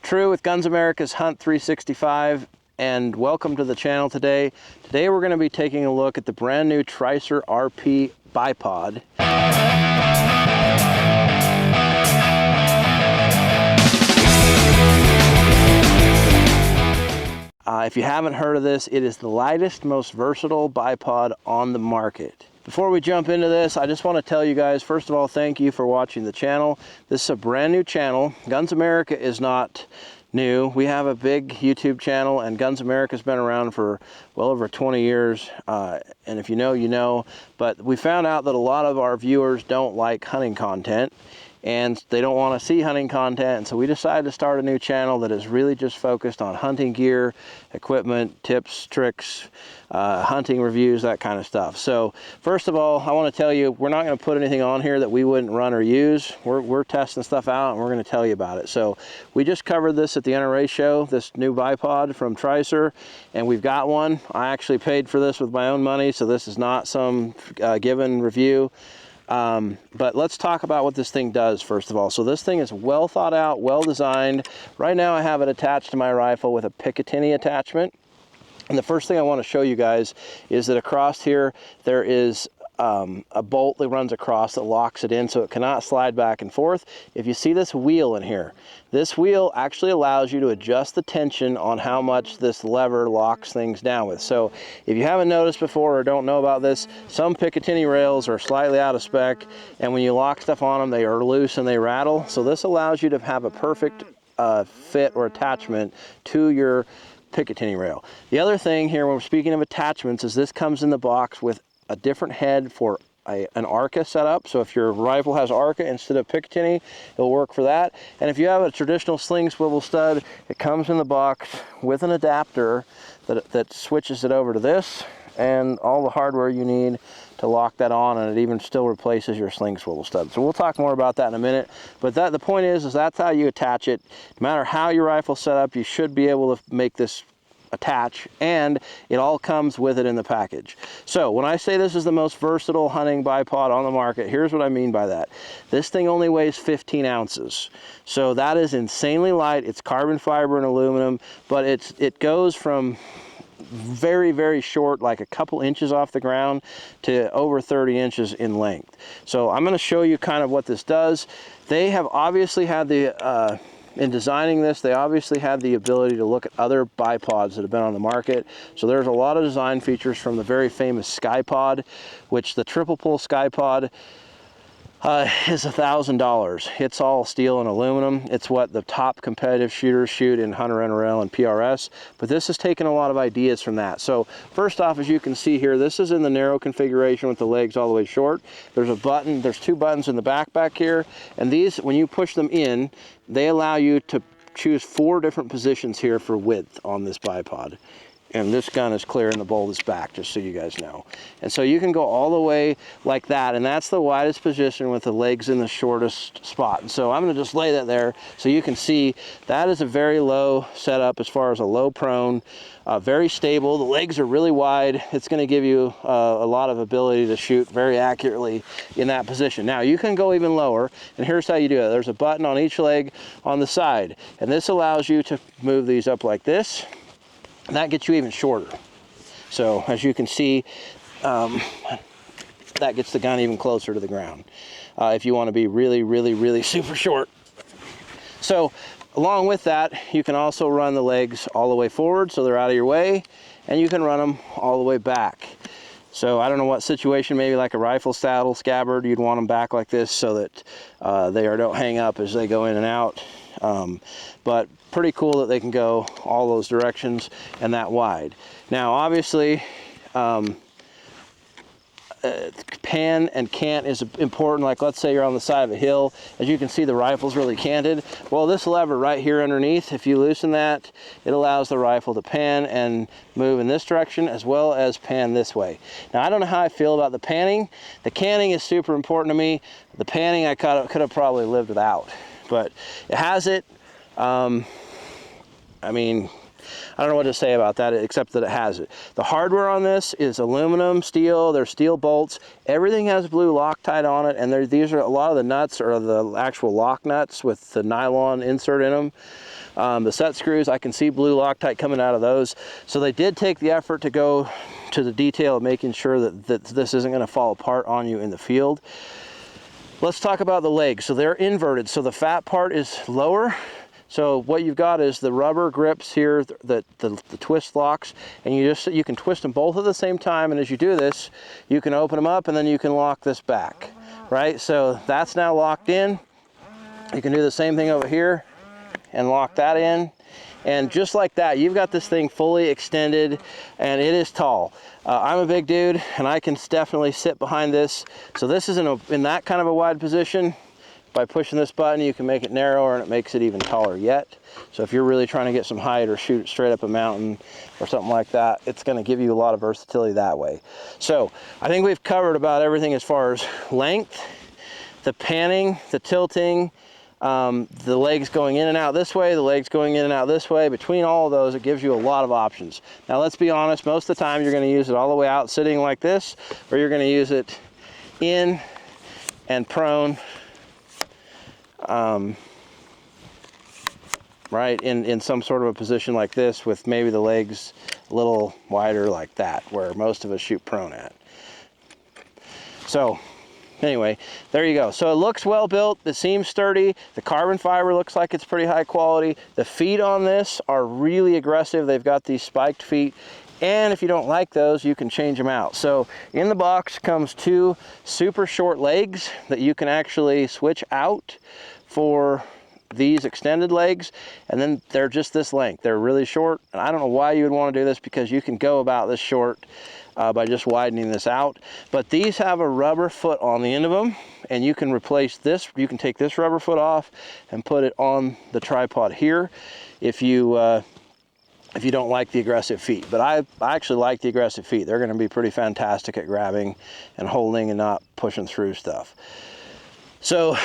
True with Guns America's Hunt 365, and welcome to the channel today. Today we're going to be taking a look at the brand new Tricer-RP bipod. If you haven't heard of this, it is the lightest, most versatile bipod on the market. Before we jump into this, I just want to tell you guys, first of all, thank you for watching the channel. This is a brand new channel. Guns America is not new. We have a big YouTube channel, and Guns America's been around for well over 20 years. And if you know, you know. But we found out that a lot of our viewers don't like hunting content, and they don't want to see hunting content, and so we decided to start a new channel that is really just focused on hunting gear, equipment, tips, tricks, hunting reviews, that kind of stuff. So first of all, I want to tell you, we're not going to put anything on here that we wouldn't run or use. We're testing stuff out, and we're going to tell you about it. So we just covered this at the NRA show, this new bipod from Tricer, and we've got one. I actually paid for this with my own money, so this is not some given review. But let's talk about what this thing does first of all. So this thing is well thought out, well designed. Right now I have it attached to my rifle with a Picatinny attachment. And the first thing I want to show you guys is that across here there is a bolt that runs across that locks it in so it cannot slide back and forth. If you see this wheel in here, this wheel actually allows you to adjust the tension on how much this lever locks things down with. So if you haven't noticed before or don't know about this, some Picatinny rails are slightly out of spec, and when you lock stuff on them, they are loose and they rattle. So this allows you to have a perfect fit or attachment to your Picatinny rail. The other thing here, when we're speaking of attachments, is this comes in the box with a different head for an ARCA setup. So if your rifle has ARCA instead of Picatinny, it'll work for that. And if you have a traditional sling swivel stud, it comes in the box with an adapter that switches it over to this and all the hardware you need to lock that on, and it even still replaces your sling swivel stud. So we'll talk more about that in a minute. But the point is that's how you attach it. No matter how your rifle's set up, you should be able to make this attach, and it all comes with it in the package. So when I say this is the most versatile hunting bipod on the market, here's what I mean by that. This thing only weighs 15 ounces. So that is insanely light. It's carbon fiber and aluminum, but it goes from very, very short, like a couple inches off the ground, to over 30 inches in length. So I'm going to show you kind of what this does. They have obviously had the in designing this, they obviously had the ability to look at other bipods that have been on the market. So there's a lot of design features from the very famous SkyPod, which the triple pull SkyPod is $1,000. It's all steel and aluminum. It's what the top competitive shooters shoot in Hunter NRL and PRS, but this has taken a lot of ideas from that. So first off, as you can see here, this is in the narrow configuration with the legs all the way short. There's a button, there's two buttons in the back here, and these, when you push them in, they allow you to choose 4 different positions here for width on this bipod. And this gun is clear and the bolt is back, just so you guys know. And so you can go all the way like that, and that's the widest position with the legs in the shortest spot. And so I'm going to just lay that there so you can see that is a very low setup as far as a low prone, very stable. The legs are really wide. It's going to give you a lot of ability to shoot very accurately in that position. Now you can go even lower, and here's how you do it. There's a button on each leg on the side, and this allows you to move these up like this. And that gets you even shorter. So as you can see, that gets the gun even closer to the ground if you want to be really, really, really super short. So along with that, you can also run the legs all the way forward so they're out of your way, and you can run them all the way back. So I don't know what situation, maybe like a rifle saddle scabbard, you'd want them back like this so that they don't hang up as they go in and out. But pretty cool that they can go all those directions and that wide. Now obviously pan and cant is important. Like let's say you're on the side of a hill, as you can see the rifle's really canted. Well, this lever right here underneath, if you loosen that, it allows the rifle to pan and move in this direction as well as pan this way. Now I don't know how I feel about the panning. The canting is super important to me. The panning I could have probably lived without, but it has it. I mean, I don't know what to say about that except that it has it. The hardware on this is aluminum, steel, there's steel bolts. Everything has blue Loctite on it, and these are a lot of the nuts are the actual lock nuts with the nylon insert in them. The set screws, I can see blue Loctite coming out of those. So they did take the effort to go to the detail of making sure that this isn't going to fall apart on you in the field. Let's talk about the legs. So they're inverted, so the fat part is lower. So what you've got is the rubber grips here, the twist locks, and you can twist them both at the same time, and as you do this, you can open them up and then you can lock this back, right? So that's now locked in. You can do the same thing over here and lock that in. And just like that, you've got this thing fully extended, and it is tall. I'm a big dude, and I can definitely sit behind this. So this is in that kind of a wide position. By pushing this button, you can make it narrower, and it makes it even taller yet. So if you're really trying to get some height or shoot straight up a mountain or something like that, it's going to give you a lot of versatility that way. So I think we've covered about everything as far as length, the panning, the tilting, the legs going in and out this way, the legs going in and out this way. Between all of those, it gives you a lot of options. Now let's be honest, most of the time you're going to use it all the way out sitting like this, or you're going to use it in and prone, right, in some sort of a position like this, with maybe the legs a little wider like that, where most of us shoot prone at. So anyway, there you go. So it looks well built, it seems sturdy, the carbon fiber looks like it's pretty high quality. The feet on this are really aggressive. They've got these spiked feet, and if you don't like those, you can change them out. So in the box comes 2 super short legs that you can actually switch out for these extended legs, and then they're just this length. They're really short, and I don't know why you would want to do this, because you can go about this short by just widening this out. But these have a rubber foot on the end of them, and you can replace this. You can take this rubber foot off and put it on the tripod here if you don't like the aggressive feet. But I actually like the aggressive feet. They're going to be pretty fantastic at grabbing and holding and not pushing through stuff. So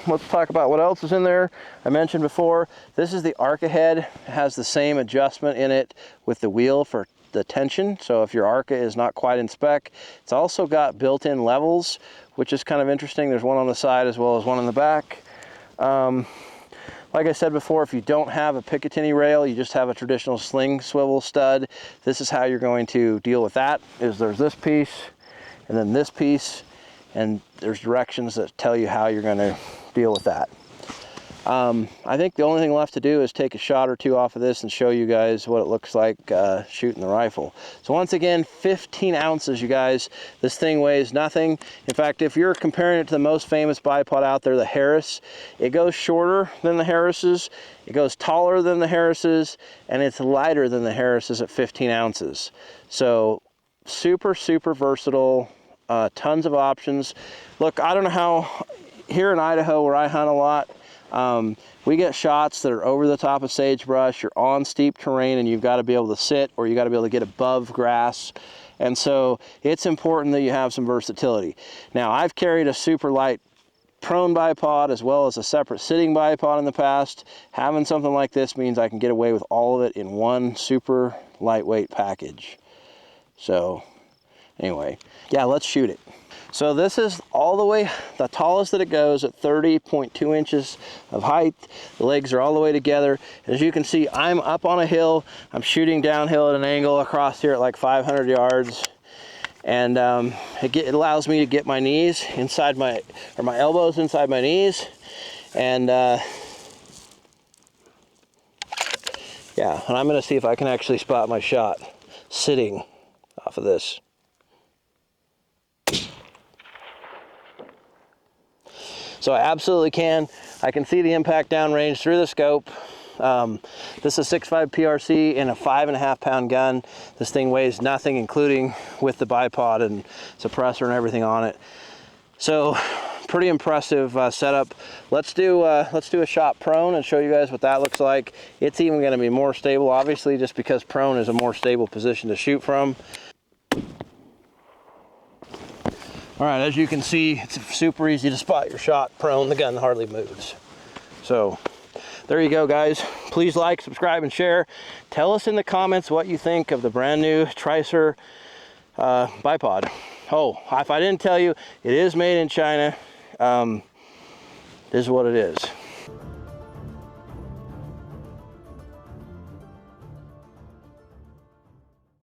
let's talk about what else is in there. I mentioned before, this is the ARCA head. It has the same adjustment in it with the wheel for the tension. So if your ARCA is not quite in spec, it's also got built-in levels, which is kind of interesting. There's one on the side as well as one on the back. Like I said before, if you don't have a Picatinny rail, you just have a traditional sling swivel stud, this is how you're going to deal with that. There's this piece and then this piece, and there's directions that tell you how you're going to deal with that. I think the only thing left to do is take a shot or two off of this and show you guys what it looks like shooting the rifle. So once again, 15 ounces, you guys. This thing weighs nothing. In fact, if you're comparing it to the most famous bipod out there, the Harris, it goes shorter than the Harris's, it goes taller than the Harris's, and it's lighter than the Harris's at 15 ounces. So super, super versatile, tons of options. Look, I don't know how, here in Idaho where I hunt a lot, we get shots that are over the top of sagebrush. You're on steep terrain and you've got to be able to sit, or you got to be able to get above grass. And so it's important that you have some versatility. Now, I've carried a super light prone bipod as well as a separate sitting bipod in the past. Having something like this means I can get away with all of it in one super lightweight package. So anyway, yeah, let's shoot it. So this is all the way, the tallest that it goes at 30.2 inches of height. The legs are all the way together. As you can see, I'm up on a hill. I'm shooting downhill at an angle across here at like 500 yards. And it allows me to get my knees inside my elbows inside my knees. And yeah, and I'm gonna see if I can actually spot my shot sitting off of this. So I absolutely can. I can see the impact downrange through the scope. This is a 6.5 PRC and a 5.5 pound gun. This thing weighs nothing, including with the bipod and suppressor and everything on it. So pretty impressive setup. Let's do a shot prone and show you guys what that looks like. It's even going to be more stable, obviously, just because prone is a more stable position to shoot from. All right, as you can see, it's super easy to spot your shot prone. The gun hardly moves. So there you go, guys. Please like, subscribe, and share. Tell us in the comments what you think of the brand new Tricer bipod. Oh, if I didn't tell you, it is made in China. This is what it is.